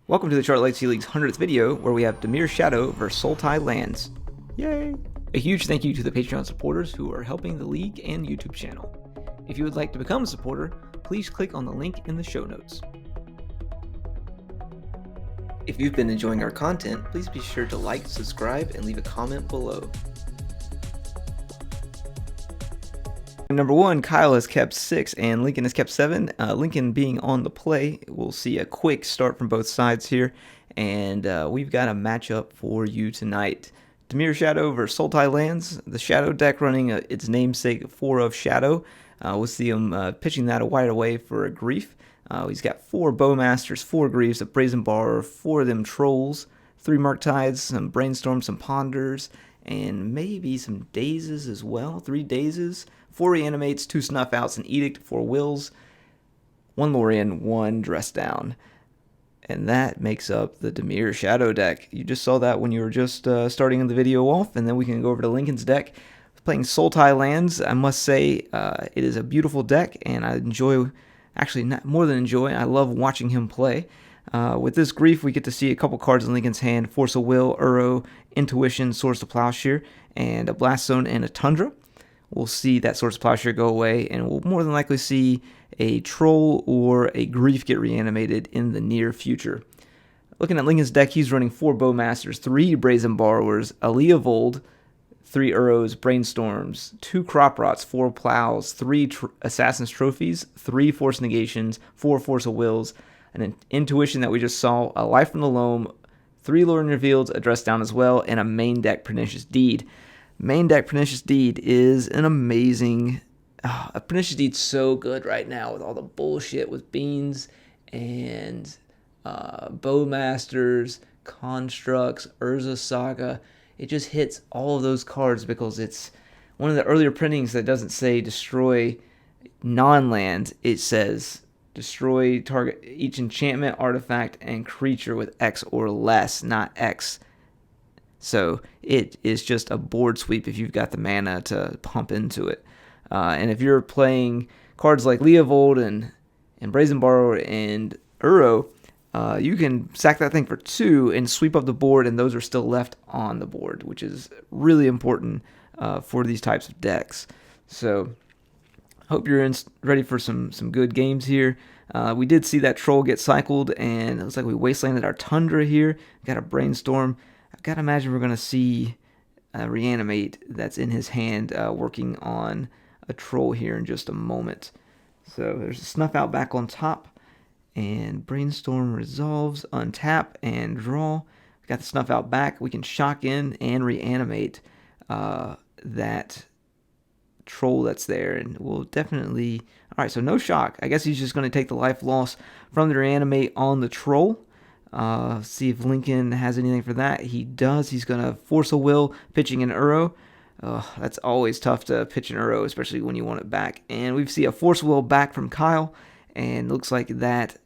Welcome to the Chart Legacy League's 100th video, where we have Dimir Shadow vs Sultai lands. Yay! A huge thank you to the Patreon supporters who are helping the league and YouTube channel. If you would like to become a supporter, please click on the link in the show notes. If you've been enjoying our content, please be sure to like, subscribe, and leave a comment below. Number 1, Kyle has kept 6 and Lincoln has kept 7. Lincoln being on the play, we'll see a quick start from both sides here, and we've got a matchup for you tonight. Dimir Shadow versus Sultai lands. The Shadow deck running its namesake 4 of Shadow. We'll see him pitching that a wide away for a Grief. He's got 4 Bowmasters, 4 Griefs, a Brazen Borrower, 4 of them Trolls, 3 Marktides, some Brainstorms, some Ponders, and maybe some Dazes as well. 3 Dazes, 4 Reanimates, 2 Snuff Outs, an Edict, 4 Wills, 1 Lorien, 1 Dress Down. And that makes up the Dimir Shadow deck. You just saw that when you were just starting the video off, and then we can go over to Lincoln's deck. Playing Sultai lands, I must say it is a beautiful deck, and I enjoy, actually not more than enjoy, I love watching him play. With this Grief, we get to see a couple cards in Lincoln's hand: Force of Will, Uro, Intuition, Swords to Plowshare, and a Blast Zone and a Tundra. We'll see that Swords to Plowshare go away, and we'll more than likely see a Troll or a Grief get reanimated in the near future. Looking at Lincoln's deck, he's running 4 Bowmasters, 3 Brazen Borrowers, a Leovold, 3 Uros, Brainstorms, 2 Crop Rots, 4 Plows, 3 Assassin's Trophies, 3 Force Negations, 4 Force of Wills, an Intuition that we just saw, a Life from the Loam, 3 Lorien Revealed, a Dress Down as well, and a main deck Pernicious Deed. Main deck Pernicious Deed is an amazing... Pernicious Deed's so good right now with all the bullshit with Beans and Bowmasters, Constructs, Urza Saga. It just hits all of those cards because it's one of the earlier printings that doesn't say destroy non-land. It says destroy target each enchantment, artifact, and creature with X or less, not X. So it is just a board sweep if you've got the mana to pump into it. And if you're playing cards like Leovold and Brazen Borrower and Uro, you can sack that thing for 2 and sweep up the board, and those are still left on the board, which is really important for these types of decks. So hope you're ready for some good games here. We did see that Troll get cycled, and it looks like we wastelanded our Tundra here. Got a Brainstorm. I've got to imagine we're going to see Reanimate that's in his hand working on a Troll here in just a moment. So there's a Snuff Out back on top, and Brainstorm resolves, untap, and draw. Got the Snuff Out back. We can shock in and reanimate that Troll that's there, and we'll definitely... Alright, so no shock. I guess he's just going to take the life loss from the reanimate on the Troll. See if Lincoln has anything for that. He does. He's going to Force a Will, pitching an Uro. That's always tough to pitch an Uro, especially when you want it back. And we see a Force of Will back from Kyle, and looks like that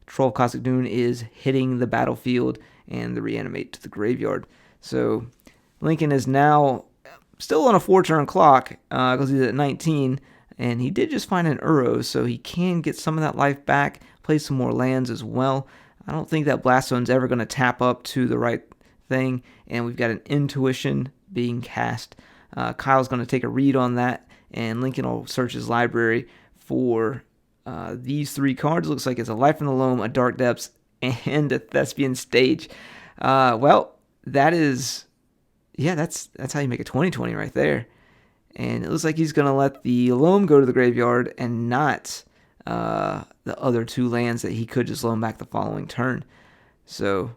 Troll of Cosmic Dune is hitting the battlefield and the reanimate to the graveyard. So Lincoln is now still on a 4-turn clock because he's at 19, and he did just find an Uro, so he can get some of that life back, play some more lands as well. I don't think that Blast Zone's ever going to tap up to the right thing, and we've got an Intuition being cast. Kyle's going to take a read on that, and Lincoln will search his library for these 3 cards. Looks like it's a Life from the Loam, a Dark Depths, and a Thespian Stage. Well, that is... Yeah, that's how you make a 20/20 right there. And it looks like he's going to let the Loam go to the graveyard and not the other 2 lands that he could just loan back the following turn. So,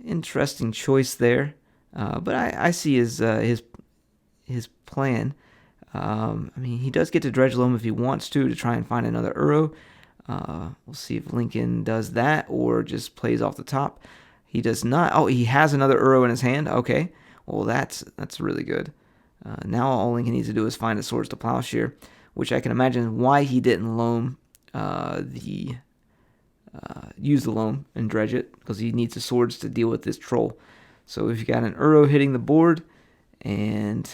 interesting choice there. But I see his plan. I mean, he does get to Dredge Loam if he wants to try and find another Uro. We'll see if Lincoln does that or just plays off the top. He does not. Oh, he has another Uro in his hand. Okay. Well, that's really good. Now all Lincoln needs to do is find a Swords to Plowshare, which I can imagine why he didn't loam use the loam and dredge it, because he needs the swords to deal with this Troll. So if you got an Uro hitting the board and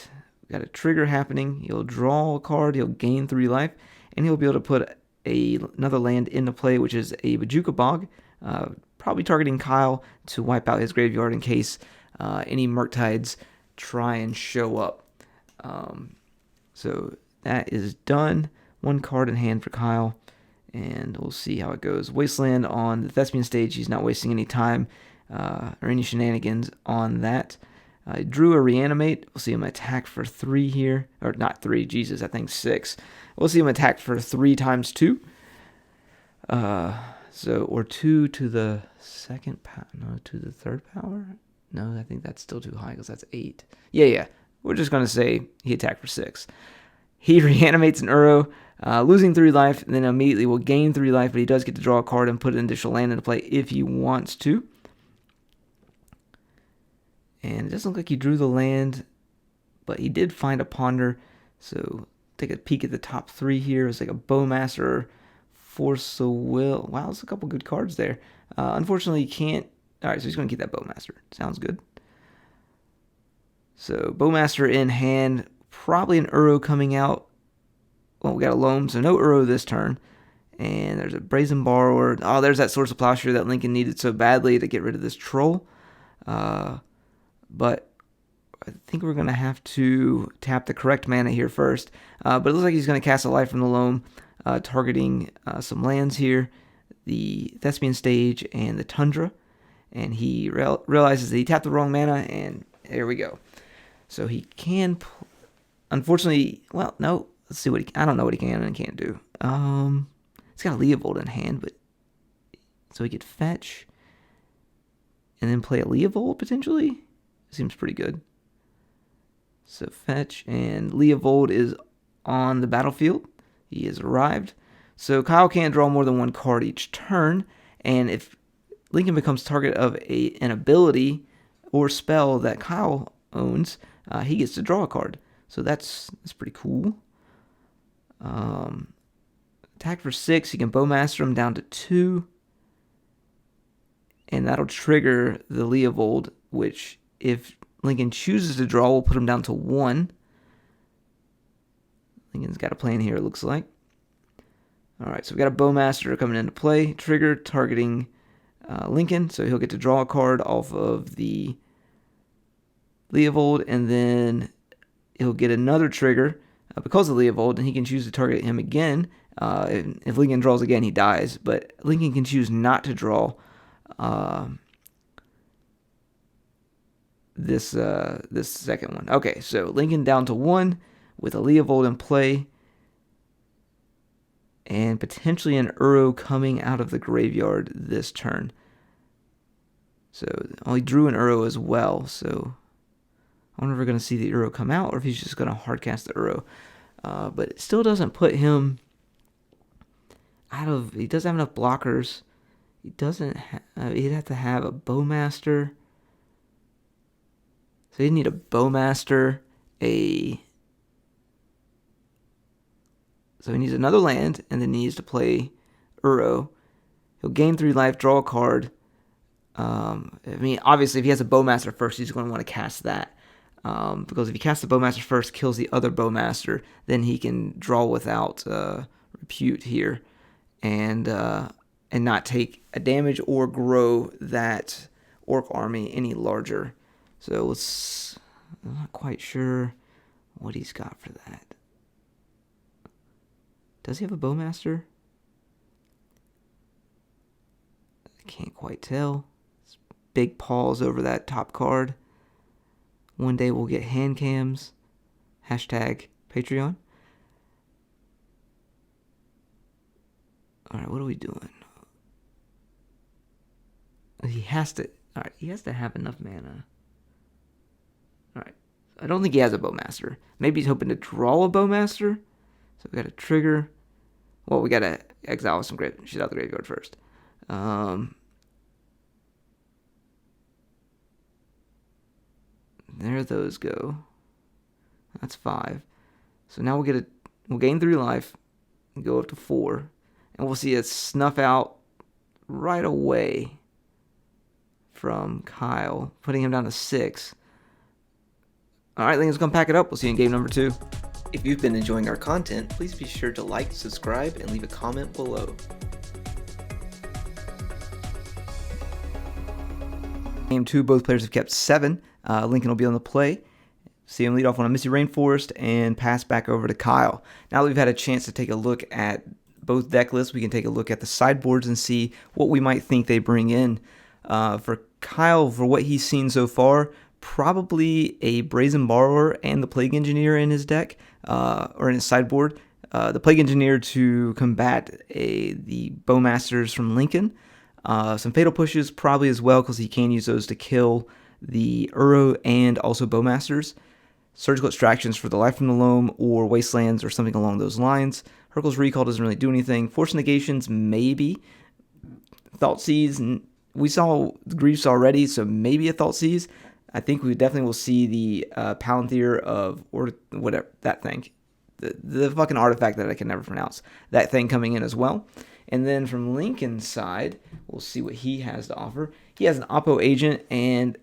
got a trigger happening, he'll draw a card, he'll gain 3 life, and he'll be able to put another land into play, which is a Bajuka Bog. probably targeting Kyle to wipe out his graveyard in case any Murktides try and show up. So that is done. 1 card in hand for Kyle, and we'll see how it goes. Wasteland on the Thespian stage. He's not wasting any time or any shenanigans on that. I drew a Reanimate. We'll see him attack for 3 here. Or not 3, Jesus, I think 6. We'll see him attack for 3 times 2. Or 2 to the second power. No, to the third power? No, I think that's still too high because that's 8. Yeah. We're just going to say he attacked for 6. He reanimates an Uro, losing 3 life, and then immediately will gain 3 life, but he does get to draw a card and put an additional land into play if he wants to. And it doesn't look like he drew the land, but he did find a Ponder. So take a peek at the top 3 here. It's like a Bowmaster, Force of Will. Wow, there's a couple good cards there. Unfortunately, he can't. All right, so he's going to keep that Bowmaster. Sounds good. So Bowmaster in hand. Probably an Uro coming out. Well, we got a Loam, so no Uro this turn. And there's a Brazen Borrower. Oh, there's that Source of Plowshare that Lincoln needed so badly to get rid of this Troll. But I think we're going to have to tap the correct mana here first. But it looks like he's going to cast a Life from the Loam, targeting some lands here. The Thespian stage and the Tundra. And he realizes that he tapped the wrong mana, and there we go. So he can... Unfortunately, well, no. Let's see what I don't know what he can and can't do. He's got a Leovold in hand, but... So he could fetch... And then play a Leovold, potentially? Seems pretty good. So fetch, and Leovold is on the battlefield. He has arrived. So Kyle can't draw more than 1 card each turn, and if Lincoln becomes target of an ability or spell that Kyle owns, he gets to draw a card. So that's pretty cool. Attack for 6, you can Bowmaster him down to 2. And that'll trigger the Leovold, which if Lincoln chooses to draw, we'll put him down to 1. Lincoln's got a plan here, it looks like. Alright, so we got a Bowmaster coming into play. Trigger targeting Lincoln, so he'll get to draw a card off of the Leovold, and then he'll get another trigger because of Leovold, and he can choose to target him again. If Lincoln draws again, he dies, but Lincoln can choose not to draw this second one. Okay, so Lincoln down to 1 with a Leovold in play, and potentially an Uro coming out of the graveyard this turn. So he drew an Uro as well, so I wonder if we're going to see the Uro come out or if he's just going to hardcast the Uro. But it still doesn't put him out of... He doesn't have enough blockers. He doesn't... he'd have to have a Bowmaster. So he'd need a Bowmaster, So he needs another land, and then he needs to play Uro. He'll gain 3 life, draw a card. Obviously, if he has a Bowmaster first, he's going to want to cast that. Because if he casts the Bowmaster first, kills the other Bowmaster, then he can draw without Repute here, and not take a damage or grow that Orc army any larger. So I'm not quite sure what he's got for that. Does he have a Bowmaster? I can't quite tell. It's big paws over that top card. One day we'll get hand cams. Hashtag Patreon. Alright, what are we doing? He has to have enough mana. Alright. I don't think he has a Bowmaster. Maybe he's hoping to draw a Bowmaster. So we got a trigger. Well, we got to exile some shit out the graveyard first. There those go. That's 5. So now we'll gain 3 life and go up to 4. And we'll see it snuff out right away from Kyle, putting him down to 6. Alright, Lincoln's going to pack it up. We'll see you in game number 2. If you've been enjoying our content, please be sure to like, subscribe, and leave a comment below. Game 2, both players have kept 7. Lincoln will be on the play. See him lead off on a Misty Rainforest and pass back over to Kyle. Now that we've had a chance to take a look at both deck lists, we can take a look at the sideboards and see what we might think they bring in. For Kyle, for what he's seen so far, probably a Brazen Borrower and the Plague Engineer in his deck, or in his sideboard. The Plague Engineer to combat the Bowmasters from Lincoln. Some Fatal Pushes probably as well, because he can use those to kill the Uro and also Bowmasters. Surgical Extractions for the Life from the Loam or Wastelands or something along those lines. Hurkyl's Recall doesn't really do anything. Force Negations, maybe. Thoughtseize, we saw the Griefs already, so maybe a Thoughtseize. I think we definitely will see the Palantir of, or whatever, that thing. The fucking artifact that I can never pronounce. That thing coming in as well. And then from Lincoln's side, we'll see what he has to offer. He has an Oppo Agent and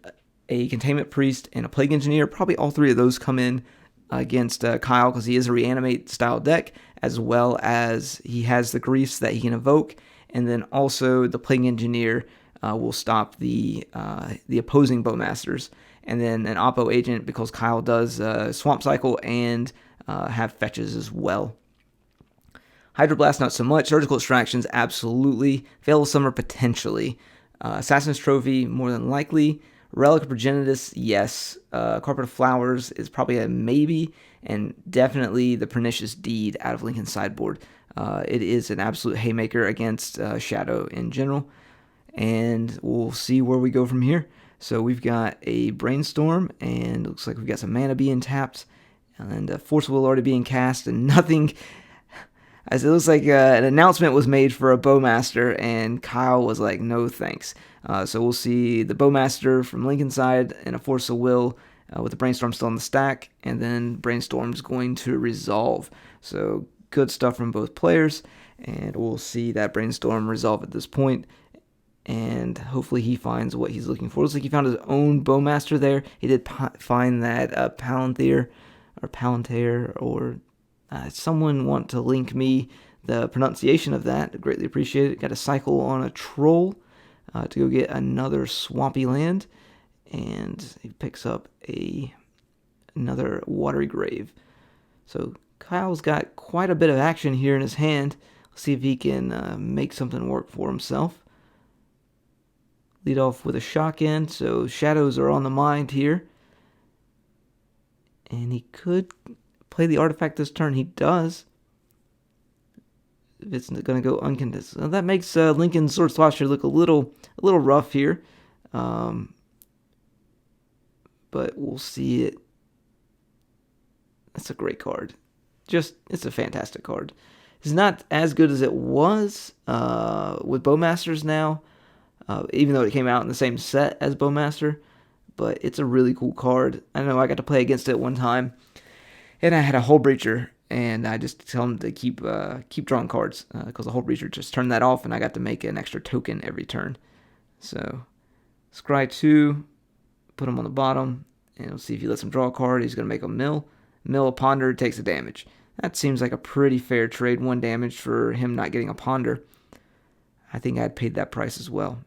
a Containment Priest and a Plague Engineer. Probably all 3 of those come in against Kyle, because he is a Reanimate style deck, as well as he has the Griefs that he can evoke, and then also the Plague Engineer will stop the opposing Bowmasters, and then an Oppo Agent because Kyle does Swamp Cycle and have fetches as well. Hydroblast, not so much. Surgical Extractions, absolutely. Veil of Summer, potentially. Assassin's Trophy, more than likely. Relic of Progenitus, yes. Carpet of Flowers is probably a maybe. And definitely the Pernicious Deed out of Lincoln's sideboard. It is an absolute haymaker against Shadow in general. And we'll see where we go from here. So we've got a Brainstorm, and looks like we've got some mana being tapped. And a Force Will already being cast, and nothing... As it looks like an announcement was made for a Bowmaster, and Kyle was like, no thanks. So we'll see the Bowmaster from Lincoln's side and a Force of Will with the Brainstorm still in the stack, and then Brainstorm's going to resolve. So good stuff from both players, and we'll see that Brainstorm resolve at this point, and hopefully he finds what he's looking for. Looks like he found his own Bowmaster there. He did find that Palantir, or someone want to link me the pronunciation of that. I'd greatly appreciate it. Got a cycle on a Troll to go get another Swampy Land, and he picks up another Watery Grave. So Kyle's got quite a bit of action here in his hand. Let's see if he can make something work for himself. Lead off with a Shock End, so shadows are on the mind here. And he could play the artifact this turn. He does. If it's going to go uncontested. So that makes Lincoln's Sword Swasher look a little rough here. But we'll see it. That's a great card. It's a fantastic card. It's not as good as it was with Bowmasters now, even though it came out in the same set as Bowmaster. But it's a really cool card. I know I got to play against it one time, and I had a Hull Breacher, and I just tell him to keep drawing cards, because the Hull Breacher just turned that off, and I got to make an extra token every turn. So, Scry 2, put him on the bottom, and we'll see if he lets him draw a card. He's going to make a mill. Mill, a Ponder, takes the damage. That seems like a pretty fair trade. 1 damage for him not getting a Ponder. I think I'd paid that price as well.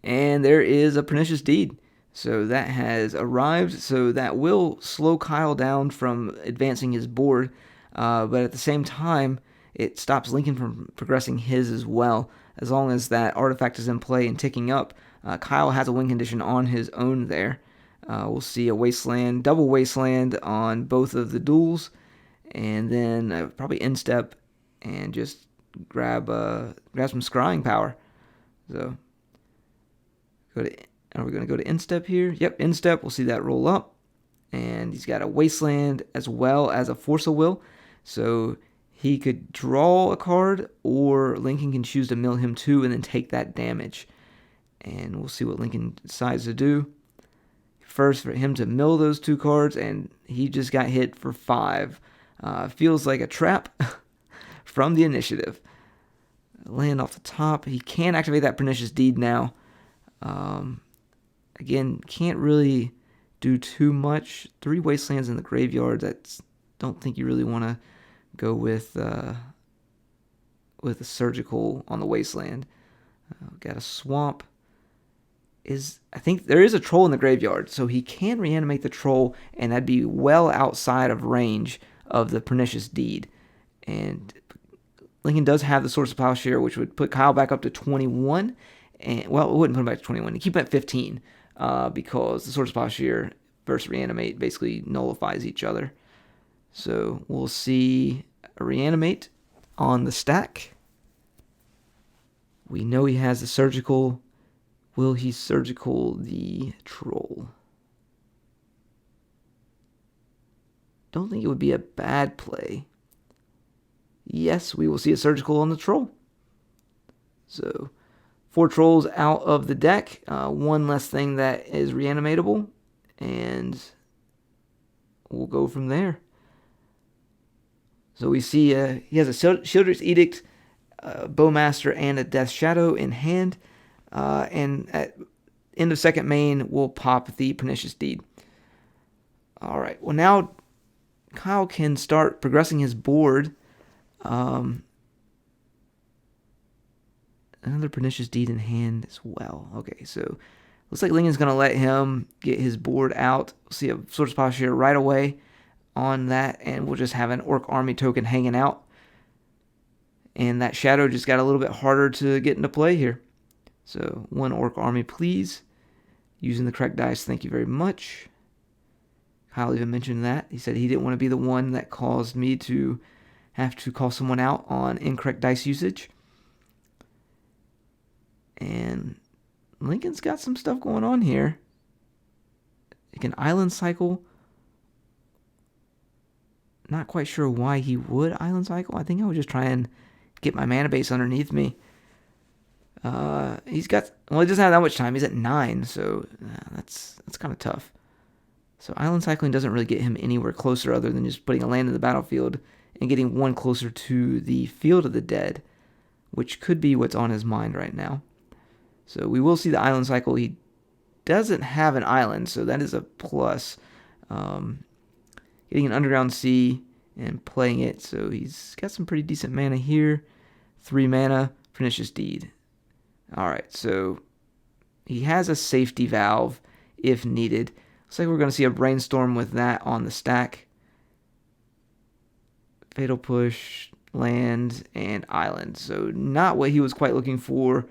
And there is a Pernicious Deed. So that has arrived. So that will slow Kyle down from advancing his board. But at the same time, it stops Lincoln from progressing his as well. As long as that artifact is in play and ticking up, Kyle has a win condition on his own there. We'll see a Wasteland, double Wasteland on both of the duels. And then probably Instep and just grab some Scrying Power. So are we going to go to Instep here? Yep, Instep. We'll see that roll up. And he's got a Wasteland as well as a Force of Will. So he could draw a card, or Lincoln can choose to mill him 2 and then take that damage. And we'll see what Lincoln decides to do. First, for him to mill those 2 cards, and he just got hit for 5. Feels like a trap from the initiative. Land off the top. He can activate that Pernicious Deed now. Again, can't really do too much. 3 Wastelands in the graveyard. Don't think you really want to go with a Surgical on the Wasteland. Got a Swamp. I think there is a troll in the graveyard, so he can reanimate the troll, and that'd be well outside of range of the Pernicious Deed. And Lincoln does have the Source of Plowshare, which would put Kyle back up to 21. And well, it wouldn't put him back to 21. He'd keep him at 15 because the Source of Plowshare versus Reanimate basically nullifies each other. So we'll see a Reanimate on the stack. We know he has the Surgical. Will he Surgical the Troll? Don't think it would be a bad play. Yes, we will see a Surgical on the Troll. So 4 Trolls out of the deck. One less thing that is reanimatable. And we'll go from there. So we see he has a Shieldred's Edict, Bowmaster, and a Death Shadow in hand. And at end of second main, we'll pop the Pernicious Deed. All right. Well, now Kyle can start progressing his board. Another Pernicious Deed in hand as well. Okay, so looks like Lincoln's going to let him get his board out. We'll see a Source of Plowshare right away on that, and we'll just have an Orc Army token hanging out. And that Shadow just got a little bit harder to get into play here. So 1 Orc Army, please. Using the correct dice, thank you very much. Kyle even mentioned that. He said he didn't want to be the one that caused me to have to call someone out on incorrect dice usage. And Lincoln's got some stuff going on here. He can Island Cycle. Not quite sure why he would Island Cycle. I think I would just try and get my mana base underneath me. He doesn't have that much time. He's at 9, so that's kind of tough. So Island Cycling doesn't really get him anywhere closer other than just putting a land in the battlefield and getting one closer to the Field of the Dead, which could be what's on his mind right now. So we will see the Island Cycle. He doesn't have an island, so that is a plus. Getting an Underground Sea and playing it, so he's got some pretty decent mana here. 3 mana, Pernicious Deed. Alright, so he has a safety valve if needed. Looks like we're going to see a Brainstorm with that on the stack. Fatal Push, land, and island. So not what he was quite looking for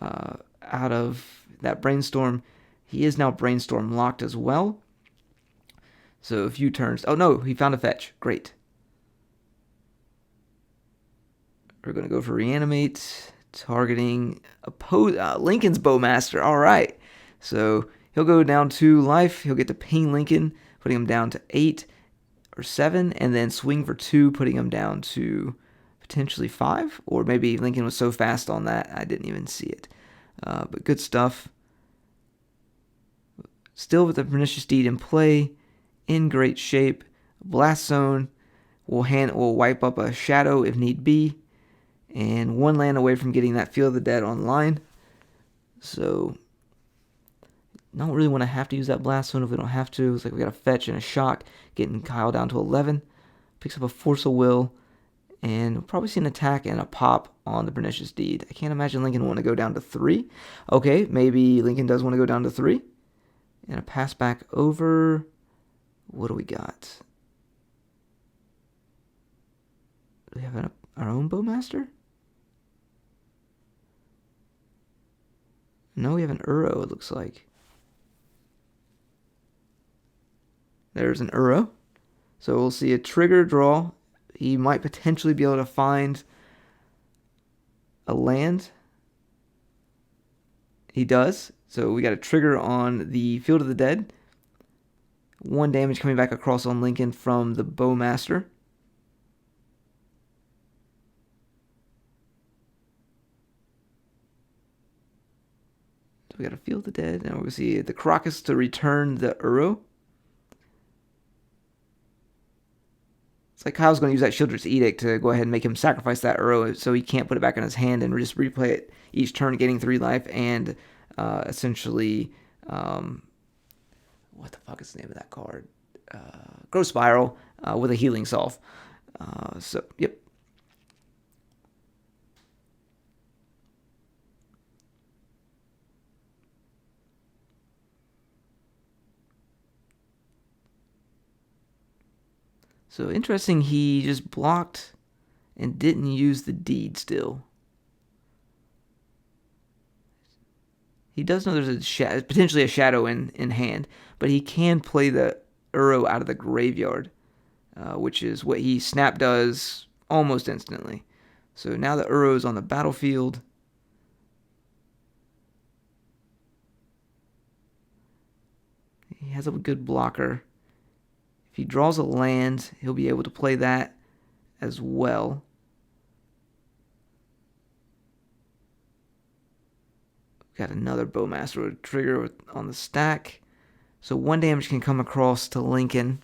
out of that Brainstorm. He is now Brainstorm locked as well. So a few turns. Oh no, he found a fetch. Great. We're going to go for Reanimate, targeting Lincoln's Bowmaster. All right. So he'll go down 2 life. He'll get to ping Lincoln, putting him down to 8 or 7, and then swing for 2, putting him down to potentially 5. Or maybe Lincoln was so fast on that, I didn't even see it. But good stuff. Still with the Pernicious Deed in play, in great shape. Blast Zone will wipe up a Shadow if need be, and 1 land away from getting that Field of the Dead online. So don't really want to have to use that Blast Zone if we don't have to. It's like we got a fetch and a shock, getting Kyle down to 11. Picks up a Force of Will, and we'll probably see an attack and a pop on the Pernicious Deed. I can't imagine Lincoln want to go down to 3. Okay, maybe Lincoln does want to go down to 3. And a pass back over. What do we got? Do we have our own Bowmaster? No, we have an Uro, it looks like. There's an Uro. So we'll see a trigger draw. He might potentially be able to find a land. He does. So we got a trigger on the Field of the Dead. 1 damage coming back across on Lincoln from the Bowmaster. So we got a Field of the Dead, and we're going to see the Crocus to return the Uro. It's like Kyle's going to use that Shieldred's Edict to go ahead and make him sacrifice that Uro so he can't put it back in his hand and just replay it each turn, getting 3 life and essentially, what the fuck is the name of that card? Growth Spiral with a Healing Salve. So, yep. So interesting, he just blocked and didn't use the deed still. He does know there's potentially a shadow in hand, but he can play the Uro out of the graveyard, which is what he snap does almost instantly. So now the Uro is on the battlefield. He has a good blocker. If he draws a land, he'll be able to play that as well. Got another Bowmaster with a trigger on the stack. So 1 damage can come across to Lincoln.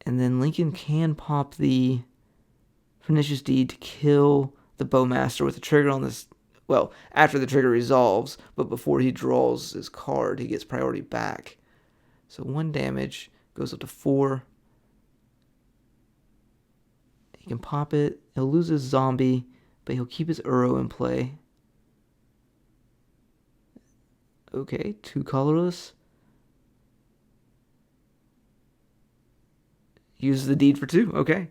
And then Lincoln can pop the Pernicious Deed to kill the Bowmaster with a trigger on this. Well, after the trigger resolves, but before he draws his card, he gets priority back. So 1 damage goes up to 4. He can pop it. He'll lose his zombie, but he'll keep his Uro in play. Okay, 2 colorless. Uses the deed for 2. Okay.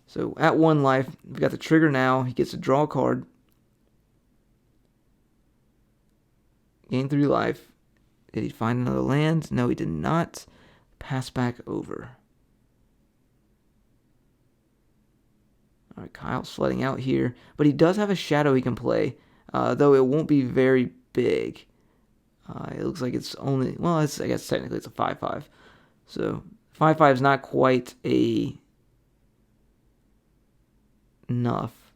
So at 1 life, we've got the trigger now. He gets to draw a card. Gain 3 life. Did he find another land? No, he did not. Pass back over. All right, Kyle's flooding out here. But he does have a shadow he can play, though it won't be very big. It looks like it's only, well, I guess technically it's a 5/5. So 5/5 is not quite enough.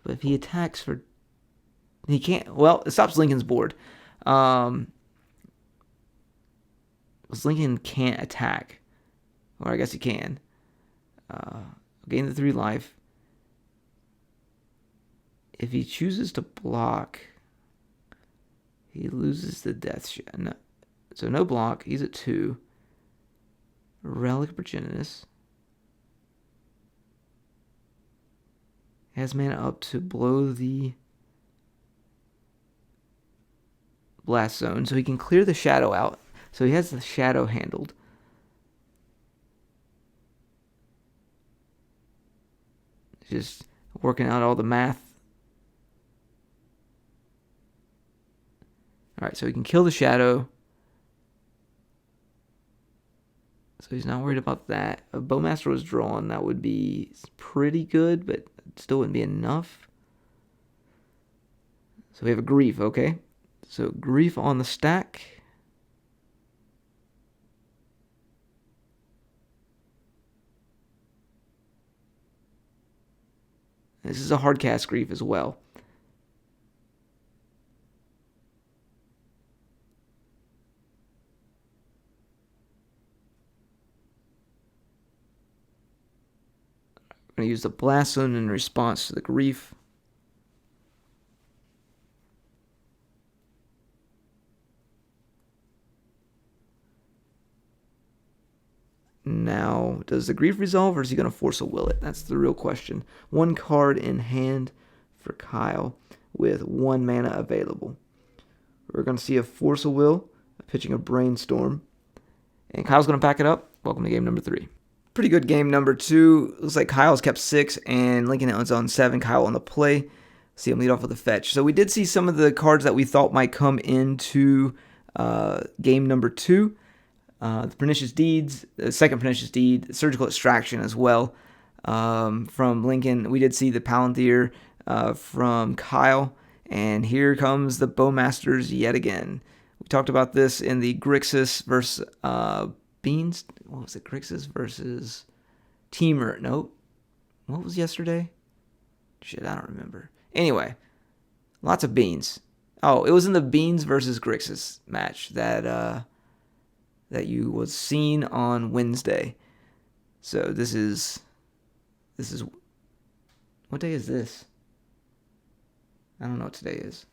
But if he attacks for, he can't, well, it stops Lincoln's board. Because Lincoln can't attack. Or I guess he can. Gain the 3 life. If he chooses to block, he loses the death shot. No. So no block. He's at 2. Relic Progenitus. Has mana up to blow the blast zone, so he can clear the shadow out. So he has the shadow handled. Just working out all the math. Alright, so he can kill the shadow. So he's not worried about that. If Bowmaster was drawn, that would be pretty good, but still wouldn't be enough. So we have a Grief, okay? So Grief on the stack. This is a hard cast Grief as well. I'm going to use the Blast Zone in response to the Grief. Now, does the Grief resolve, or is he going to force a Will It? That's the real question. 1 card in hand for Kyle with 1 mana available. We're going to see a Force a Will, pitching a Brainstorm. And Kyle's going to back it up. Welcome to game number 3. Pretty good game number 2. Looks like Kyle's kept 6 and Lincoln is on 7. Kyle on the play. See him lead off with a fetch. So we did see some of the cards that we thought might come into game number 2. The Pernicious Deeds, the second Pernicious Deed, Surgical Extraction as well from Lincoln. We did see the Palantir from Kyle. And here comes the Bowmasters yet again. We talked about this in the Grixis versus Beans. What was it? Grixis versus Teamer. Nope. What was yesterday? Shit, I don't remember. Anyway, lots of beans. Oh, it was in the Beans versus Grixis match that you was seen on Wednesday. So this is what day is this? I don't know what today is.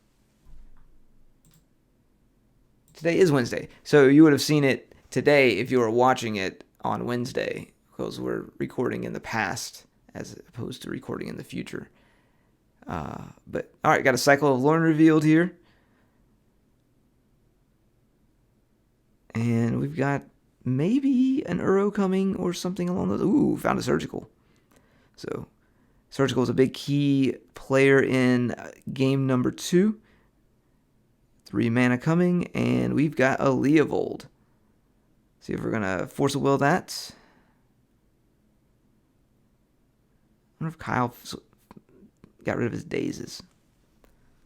Today is Wednesday. So you would have seen it today if you were watching it on Wednesday, because we're recording in the past as opposed to recording in the future. But all right, got a Cycle of Lorn revealed here. got maybe an Uro coming or something along those. Ooh, found a Surgical. So Surgical is a big key player in game number 2. 3 mana coming, and we've got a Leovold. See if we're going to Force of Will that. I wonder if Kyle got rid of his dazes.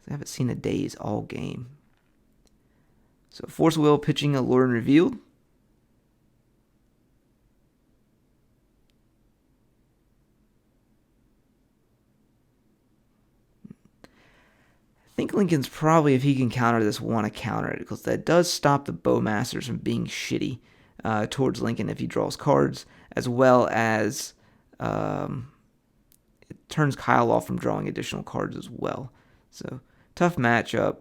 I haven't seen a daze all game. So Force of Will, pitching Allure and Revealed. I think Lincoln's probably, if he can counter this, want to counter it, because that does stop the Bowmasters from being shitty towards Lincoln if he draws cards, as well as it turns Kyle off from drawing additional cards as well. So tough matchup,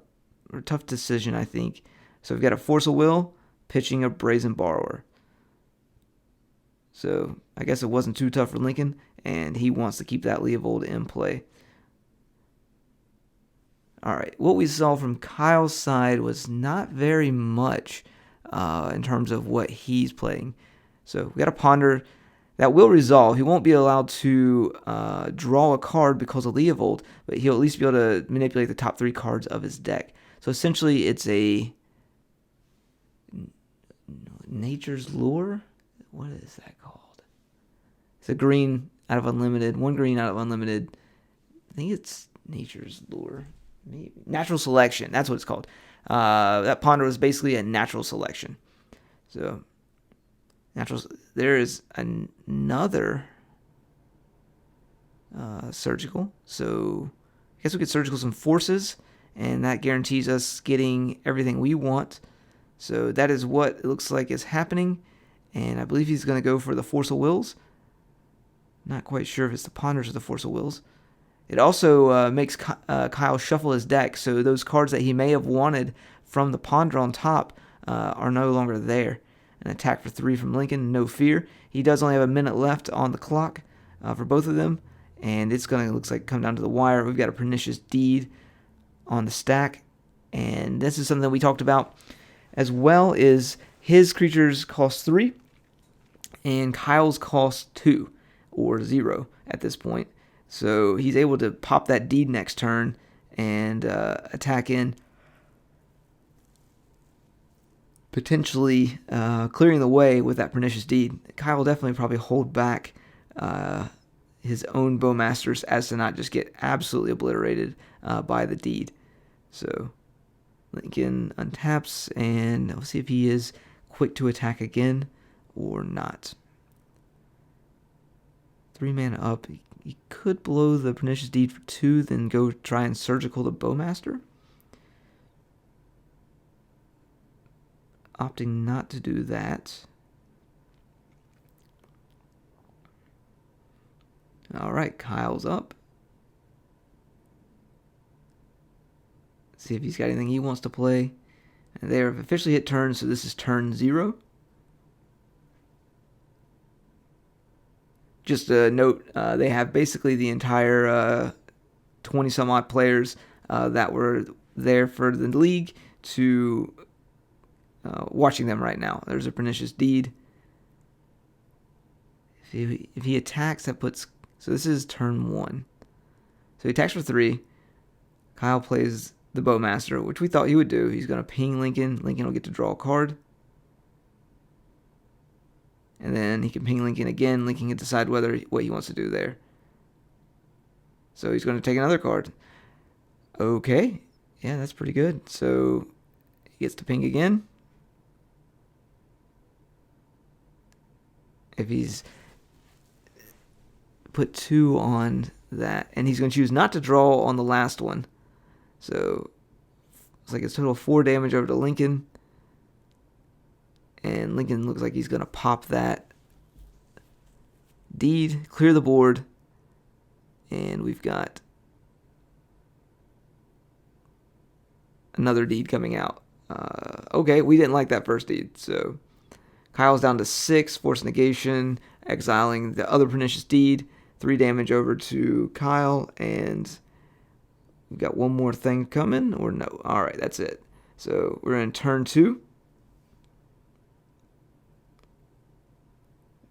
or tough decision, I think. So we've got a Force of Will, pitching a Brazen Borrower. So I guess it wasn't too tough for Lincoln, and he wants to keep that Leovold in play. All right, what we saw from Kyle's side was not very much in terms of what he's playing. So we got a Ponder that will resolve. He won't be allowed to draw a card because of Leovold, but he'll at least be able to manipulate the top 3 cards of his deck. So essentially, it's a Nature's Lure. What is that called? It's a green out of Unlimited. 1 green out of Unlimited. I think it's Nature's Lure. Maybe. Natural Selection. That's what it's called. That Ponder was basically a natural selection. So, there is another Surgical. So, I guess we get Surgical some Forces, and that guarantees us getting everything we want. So, that is what it looks like is happening. And I believe he's going to go for the Force of Wills. Not quite sure if it's the Ponders or the Force of Wills. It also makes Kyle shuffle his deck, so those cards that he may have wanted from the Ponder on top are no longer there. An attack for 3 from Lincoln, no fear. He does only have a minute left on the clock for both of them, and it's going to, looks like, come down to the wire. We've got a Pernicious Deed on the stack, and this is something that we talked about as well, is his creatures cost 3, and Kyle's cost 2, or 0 at this point. So he's able to pop that Deed next turn and attack in, potentially clearing the way with that Pernicious Deed. Kyle will definitely probably hold back his own Bowmasters as to not just get absolutely obliterated by the Deed. So Lincoln untaps, and we'll see if he is quick to attack again or not. 3 mana up. He could blow the Pernicious Deed for 2, then go try and Surgical the Bowmaster. Opting not to do that. Alright, Kyle's up. See if he's got anything he wants to play. And they have officially hit turn, so this is turn 0. Just a note, they have basically the entire 20-some-odd players that were there for the league to watching them right now. There's a Pernicious Deed. If he attacks, that puts... So this is turn 1. So he attacks for 3. Kyle plays the Bowmaster, which we thought he would do. He's going to ping Lincoln. Lincoln will get to draw a card. And then he can ping Lincoln again. Lincoln can decide what he wants to do there. So he's going to take another card. Okay. Yeah, that's pretty good. So he gets to ping again. If he's put 2 on that, and he's going to choose not to draw on the last one. So it's like it's total 4 damage over to Lincoln. And Lincoln looks like he's going to pop that Deed, clear the board, and we've got another Deed coming out. Okay, we didn't like that first Deed, so Kyle's down to 6, Force Negation, exiling the other Pernicious Deed, 3 damage over to Kyle, and we've got one more thing coming, or no? All right, that's it. So we're in turn 2.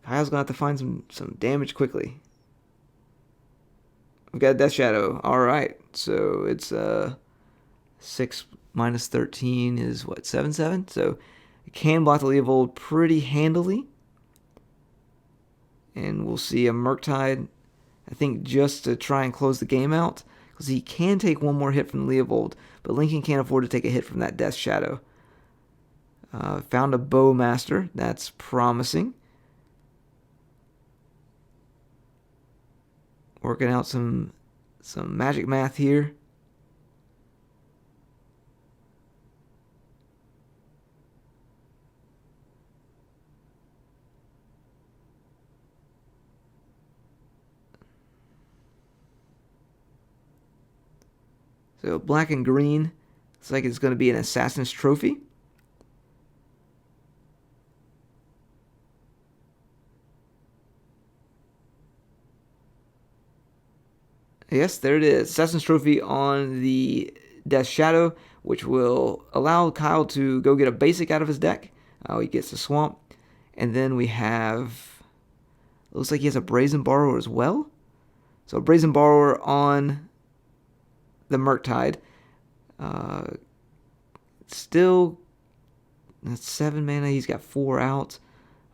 Kyle's going to have to find some damage quickly. We've got Death Shadow. Alright, so it's 6 minus 13 is what, 7/7? So it can block the Leovold pretty handily. And we'll see a Murktide, I think, just to try and close the game out. Because he can take one more hit from the Leovold, but Lincoln can't afford to take a hit from that Death Shadow. Found a Bowmaster. That's promising. Working out some magic math here. So black and green. Looks like it's going to be an Assassin's Trophy. Yes, there it is. Assassin's Trophy on the Death Shadow, which will allow Kyle to go get a basic out of his deck. He gets a Swamp. And then we have... Looks like he has a Brazen Borrower as well. So a Brazen Borrower on the Murktide. Still, that's 7 mana. He's got 4 out.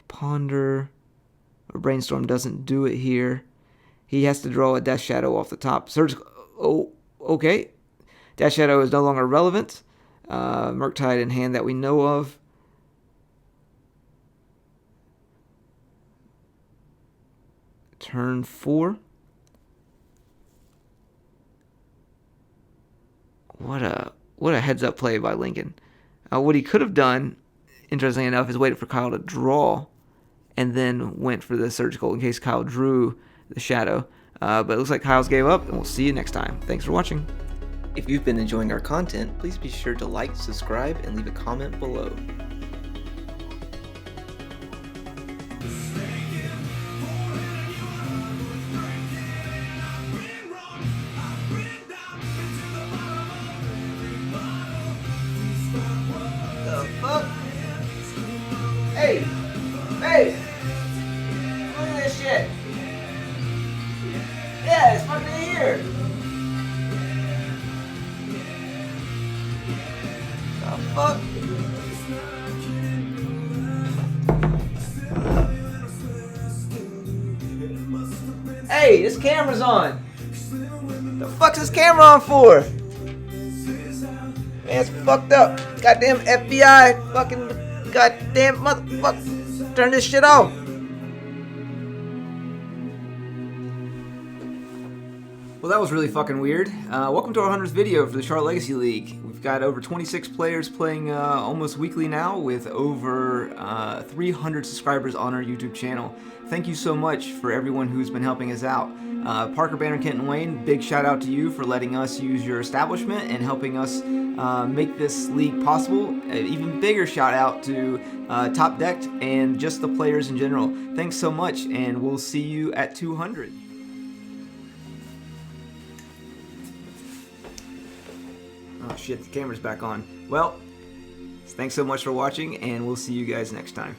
Ponder. Or Brainstorm doesn't do it here. He has to draw a Death Shadow off the top. Surgical. Oh, okay. Death Shadow is no longer relevant. Murktide in hand that we know of. Turn 4. What a heads up play by Lincoln. What he could have done, interestingly enough, is waited for Kyle to draw, and then went for the Surgical in case Kyle drew the Shadow. But it looks like Kyle's gave up, and we'll see you next time. Thanks for watching. If you've been enjoying our content, please be sure to like, subscribe, and leave a comment below. The fuck? Hey! Hey! Look at this shit! Yeah, it's fucking here! The fuck? Hey, this camera's on! The fuck's this camera on for? Man, it's fucked up. Goddamn FBI, fucking goddamn motherfucker. Turn this shit off. Well, that was really fucking weird. Welcome to our 100th video for the Charlotte Legacy League. We've got over 26 players playing almost weekly now, with over 300 subscribers on our YouTube channel. Thank you so much for everyone who's been helping us out. Parker, Banner, Kent, and Wayne, big shout out to you for letting us use your establishment and helping us make this league possible. An even bigger shout out to Top Decked and just the players in general. Thanks so much, and we'll see you at 200. Oh shit, the camera's back on. Well, thanks so much for watching, and we'll see you guys next time.